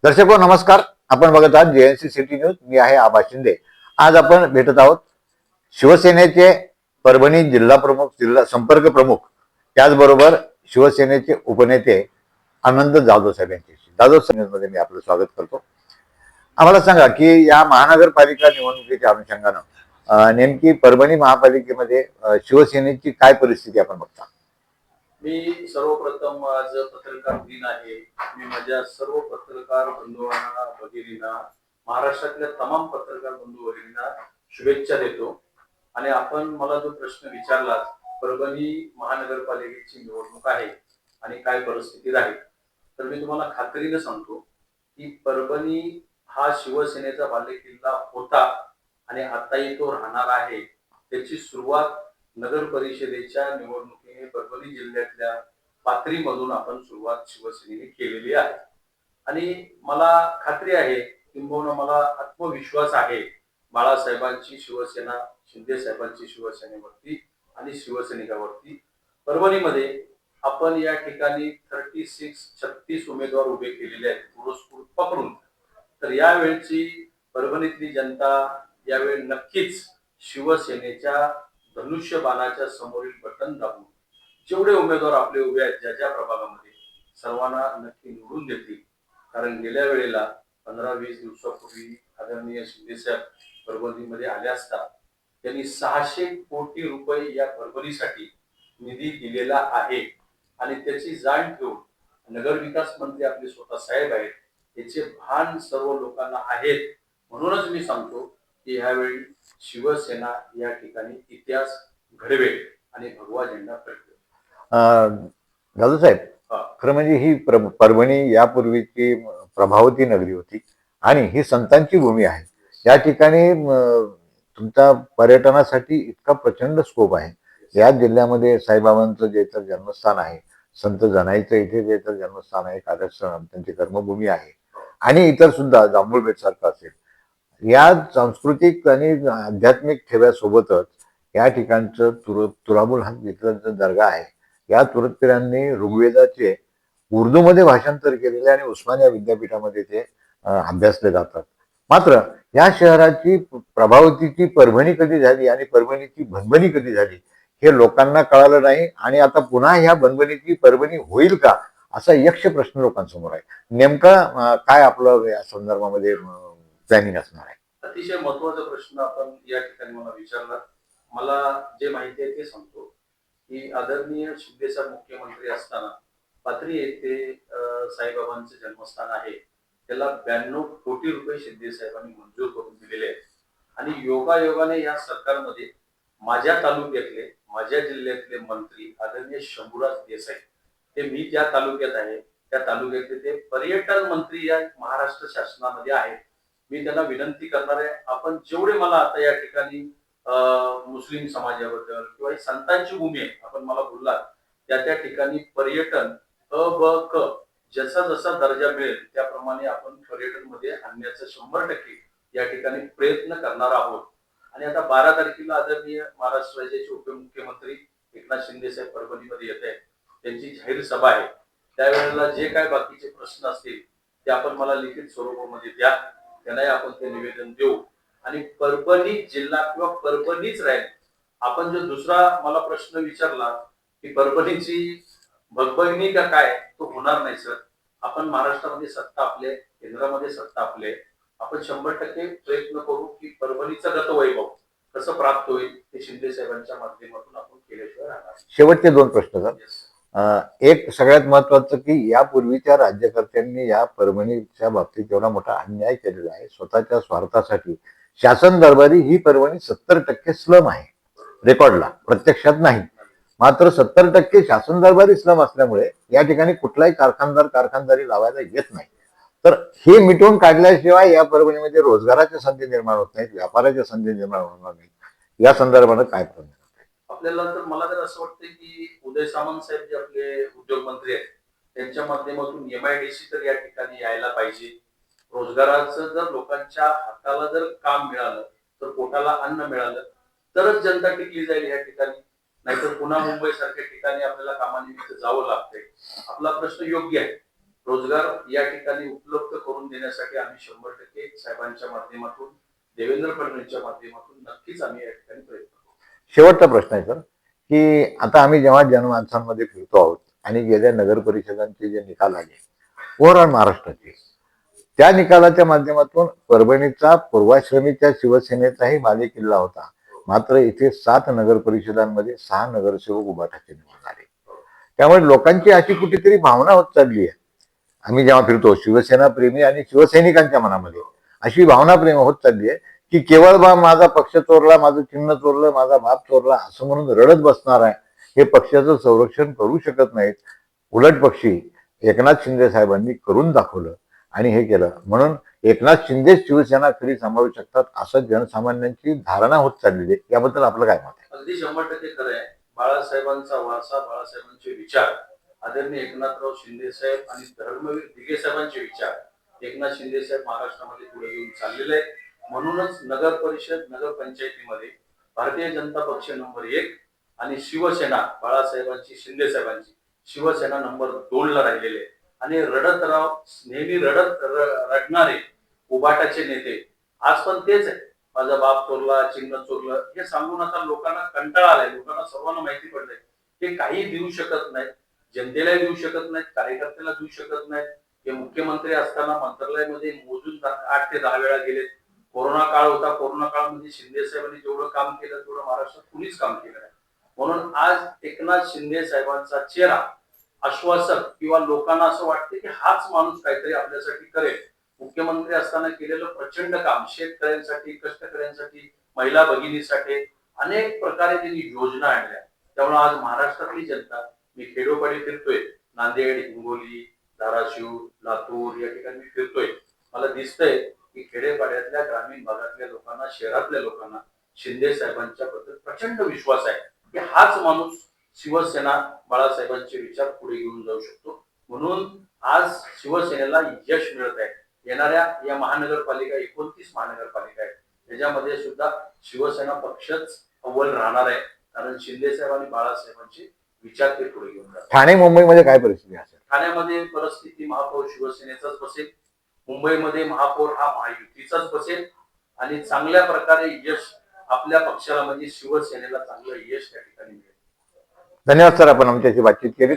दर्शको नमस्कार. आपण बघत आहात JNC सिटी न्यूज. मी आहे आबा शिंदे. आज आपण भेटत आहोत शिवसेनेचे परभणी जिल्हा प्रमुख, जिल्हा संपर्क प्रमुख, त्याचबरोबर शिवसेनेचे उपनेते आनंद जाधव साहेब यांच्याशी. जाधव साहेबांमध्ये मी आपलं स्वागत करतो. आम्हाला सांगा की या महानगरपालिका निवडणुकीच्या अनुषंगानं नेमकी परभणी महापालिकेमध्ये शिवसेनेची काय परिस्थिती आपण बघता? मी सर्वप्रथम आज पत्रकार दिन आहे. मी माझ्या सर्व पत्रकार बंधूंना, भगिनींना, महाराष्ट्रातल्या तमाम पत्रकार बंधू भगिनींना शुभेच्छा देतो. आणि आपण मला जो प्रश्न विचारला, परभणी महानगरपालिकेची निवडणूक आहे आणि काय परिस्थिती राहील, तर मी तुम्हाला खात्रीने सांगतो की परभणी हा शिवसेनेचा बालेकिल्ला होता आणि आताही तो राहणार आहे. त्याची सुरुवात नगर परिषदेच्या निवडणुकीने परभणी जिल्ह्यातल्या पाथरीमधून आपण सुरुवात शिवसेनेने केलेली आहे. आणि मला खात्री आहे, किंबहुना मला आत्मविश्वास आहे, बाळासाहेबांची शिवसेना, शिंदे साहेबांची शिवसेनेवरती आणि शिवसैनिकावरती. परभणीमध्ये आपण या ठिकाणी 36 उमेदवार उभे केलेले आहेत पुरस्कृत पकडून. तर यावेळची परभणीतली जनता यावेळी नक्कीच शिवसेनेच्या धनुष्यबाणाच्या समोरील बटन दाबून जेवढे उमेदवार आपले उभे आहेत ज्या ज्या प्रभागामध्ये, सर्वांना नक्की निवडून देतील. कारण गेल्या वेळेला 15-20 दिवसापूर्वी आदरणीय शिंदे साहेब परभणीमध्ये आले असता त्यांनी 600 कोटी रुपये या परभणीसाठी निधी दिलेला आहे. आणि त्याची जाण ठेवून नगरविकास मंत्री आपले स्वतः साहेब आहेत, याचे भान सर्व लोकांना आहेत. म्हणूनच मी सांगतो की ह्यावेळी शिवसेना या ठिकाणी इतिहास घडवेल आणि भगवा झेंडा फडकेल. जाधव साहेब, खरं म्हणजे ही परभणी यापूर्वीची प्रभावती नगरी होती आणि ही संतांची भूमी आहे. या ठिकाणी तुमचा पर्यटनासाठी इतका प्रचंड स्कोप आहे. या जिल्ह्यामध्ये साईबाबांचं जे तर जन्मस्थान आहे, संत जनाईचं इथे जे तर जन्मस्थान आहे, कार्यस्थान त्यांची कर्मभूमी आहे, आणि इतर सुद्धा जांभूळ बेट सारखं असेल. या सांस्कृतिक आणि आध्यात्मिक ठेव्यासोबतच या ठिकाणचं तुराबुल हा तिथलं दर्गा आहे. या तुरुतपिरांनी ऋग्वेदाचे उर्दूमध्ये भाषांतर केलेले आणि उस्मानिया विद्यापीठामध्ये ते अभ्यासले जातात. मात्र या शहराची प्रभावतीची परभणी कधी झाली आणि परभणीची भणभणी कधी झाली हे लोकांना कळालं नाही. आणि आता पुन्हा ह्या भणभणीची परभणी होईल का, असा यक्ष प्रश्न लोकांसमोर आहे. नेमका काय आपलं या संदर्भामध्ये प्लॅनिंग असणार आहे? अतिशय महत्वाचा प्रश्न आपण या ठिकाणी मला विचारला. मला जे माहिती आहे ते सांगतो की आदरणीय शिंदे साहेब मुख्यमंत्री असताना पाथरी येथे साईबाबांचे जन्मस्थान आहे, त्याला 92 कोटी रुपये शिंदे साहेबांनी मंजूर करून दिलेले आहेत. आणि योगायोगाने या सरकारमध्ये माझ्या तालुक्यातले, माझ्या जिल्ह्यातले मंत्री आदरणीय शंभूराज देसाई, ते मी ज्या तालुक्यात आहे त्या तालुक्यातले ते पर्यटन मंत्री या महाराष्ट्र शासनामध्ये आहेत. मी त्यांना विनंती करणार आहे, आपण जेवढे मला आता या ठिकाणी मुस्लिम समाजाबद्दल किंवा संतांची भूमी आहे आपण मला बोललात, त्या ठिकाणी पर्यटन अ ब क जसा जसा दर्जा मिळेल त्याप्रमाणे आपण पर्यटन मध्ये आणण्याचा 100% या ठिकाणी प्रयत्न करणार आहोत. आणि आता 12 तारखेला आदरणीय महाराष्ट्र राज्याचे उपमुख्यमंत्री एकनाथ शिंदे साहेब परभणीमध्ये येत आहेत. त्यांची जाहीर सभा आहे. त्यावेळेला जे काय बाकीचे प्रश्न असतील ते आपण मला लिखित स्वरूपामध्ये द्या, त्यांनाही आपण ते निवेदन देऊ. आणि परभणी जिल्हा किंवा परभणीच राहील. आपण जो दुसरा मला प्रश्न विचारला की परभणीची भगभगिनी का काय, तो होणार नाही सर. आपण महाराष्ट्रामध्ये सत्ता आपले, केंद्रामध्ये सत्ता आपले, आपण 100% प्रयत्न करू की परभणीचं गतवैभव कसं प्राप्त होईल ते शिंदे साहेबांच्या माध्यमातून आपण केल्याशिवाय राहणार. शेवटचे 2 प्रश्न सर. एक सगळ्यात महत्वाचं की यापूर्वीच्या राज्यकर्त्यांनी या परभणीच्या बाबतीत एवढा मोठा अन्याय केलेला आहे. स्वतःच्या स्वार्थासाठी शासन दरबारी ही परभणी 70% स्लम आहे, रेकॉर्डला, प्रत्यक्षात नाही. मात्र 70% शासन दरबारी स्लम असल्यामुळे या ठिकाणी कुठलाही कारखानदारी लावायला येत नाही. तर हे मिटवून काढल्याशिवाय या परभणीमध्ये रोजगाराच्या संधी निर्माण होत नाहीत, व्यापाराच्या संधी निर्माण होणार नाहीत. या संदर्भानं काय प्रश्न आपल्याला? तर मला तर असं वाटतं की उदय सामंत साहेब जे आपले उद्योग मंत्री आहेत त्यांच्या माध्यमातून MIDC तर या ठिकाणी यायला पाहिजे. रोजगाराचं जर लोकांच्या हाताला जर काम मिळालं, तर पोटाला अन्न मिळालं, तरच जनता टिकली जाईल या ठिकाणी. नाहीतर पुन्हा मुंबई सारख्या ठिकाणी आपल्याला कामानिमित्त जावं लागतंय. आपला प्रश्न योग्य आहे, रोजगार या ठिकाणी उपलब्ध करून देण्यासाठी आम्ही 100% साहेबांच्या माध्यमातून, देवेंद्र फडणवीसच्या माध्यमातून नक्कीच आम्ही या ठिकाणी प्रयत्न करू. शेवटचा प्रश्न आहे सर, की आता आम्ही जेव्हा जनमानसांमध्ये फिरतो आहोत आणि गेल्या नगर परिषदांचे जे निकाल आले ओव्हरऑल महाराष्ट्राचे, त्या निकालाच्या माध्यमातून परभणीचा पूर्वाश्रमीच्या शिवसेनेचाही बालेकिल्ला होता. मात्र इथे 7 नगर परिषदांमध्ये 6 नगरसेवक उभाटाचे निवडून आले. त्यामुळे लोकांची अशी कुठेतरी भावना होत चालली आहे, आम्ही जेव्हा फिरतो शिवसेना प्रेमी आणि शिवसैनिकांच्या मनामध्ये अशी भावना प्रेम होत चालली आहे की केवळ बा माझा पक्ष चोरला, माझं चिन्ह चोरलं, माझा बाप चोरला असं म्हणून रडत बसणार आहे. हे पक्षाचं संरक्षण करू शकत नाहीत. उलट पक्षी एकनाथ शिंदे साहेबांनी करून दाखवलं आणि हे केलं, म्हणून एकनाथ शिंदे शिवसेना खरी सांभाळू शकतात असं जनसामान्यांची धारणा होत चाललेली आहे. याबद्दल आपलं काय मत आहे? अगदी 100% खरं आहे. बाळासाहेबांचा वारसा, बाळासाहेबांचे विचार, आदरणीय एकनाथराव शिंदे साहेब आणि धर्मवीर दिघे साहेबांचे विचार एकनाथ शिंदे साहेब महाराष्ट्रामध्ये पुढे घेऊन चाललेले आहेत. म्हणूनच नगर परिषद, नगर पंचायतीमध्ये भारतीय जनता पक्ष नंबर 1 आणि शिवसेना बाळासाहेबांची, शिंदे साहेबांची शिवसेना नंबर 2 ला राहिलेले आहे. आणि नेहमी रडणारे उभाटाचे नेते आज पण तेच आहे. माझा बाप चोरला, चिन्ह चोरलं हे सांगून आता लोकांना कंटाळा आलाय. लोकांना सर्वांना माहिती पडलंय ते काही देऊ शकत नाहीत, जनतेला देऊ शकत नाहीत, कार्यकर्त्याला देऊ शकत नाहीत. हे मुख्यमंत्री असताना मंत्रालयामध्ये मोजून 8 ते 10 वेळा गेलेत. कोरोना काळ होता, कोरोना काळामध्ये शिंदे साहेबांनी जेवढं काम केलं तेवढं महाराष्ट्रात कुणीच काम केलं नाही. म्हणून आज एकनाथ शिंदे साहेबांचा चेहरा आश्वासक किंवा लोकांना असं वाटतं की हाच माणूस काहीतरी आपल्यासाठी करेल. मुख्यमंत्री असताना केलेलं प्रचंड काम शेतकऱ्यांसाठी, कष्टकऱ्यांसाठी, महिला भगिनीसाठी अनेक प्रकारे त्यांनी योजना आणल्या. त्यामुळे आज महाराष्ट्रातली जनता, मी खेडोपाडी फिरतोय, नांदेड, हिंगोली, धाराशिव, लातूर या ठिकाणी मी फिरतोय, मला दिसतंय की खेडेपाड्यातल्या, ग्रामीण भागातल्या लोकांना, शहरातल्या लोकांना शिंदे साहेबांच्या बद्दल प्रचंड विश्वास आहे की हाच माणूस शिवसेना बाळासाहेबांचे विचार पुढे घेऊन जाऊ शकतो. म्हणून आज शिवसेनेला यश मिळत आहे. येणाऱ्या या महानगरपालिका 29 महानगरपालिका आहेत, त्याच्यामध्ये सुद्धा शिवसेना पक्षच अव्वल राहणार आहे. कारण शिंदे साहेब आणि बाळासाहेबांचे विचार ते पुढे घेऊन जातात. ठाणे मुंबईमध्ये काय परिस्थिती असेल? ठाण्यामध्ये परिस्थिती महापौर शिवसेनेचाच बसेल. मुंबईमध्ये महापौर हा महायुतीचाच बसेल आणि चांगल्या प्रकारे यश आपल्या पक्षाला म्हणजे शिवसेनेला चांगलं यश त्या ठिकाणी मिळेल. धन्यवाद सर, आपण आमच्याशी बातचीत केली.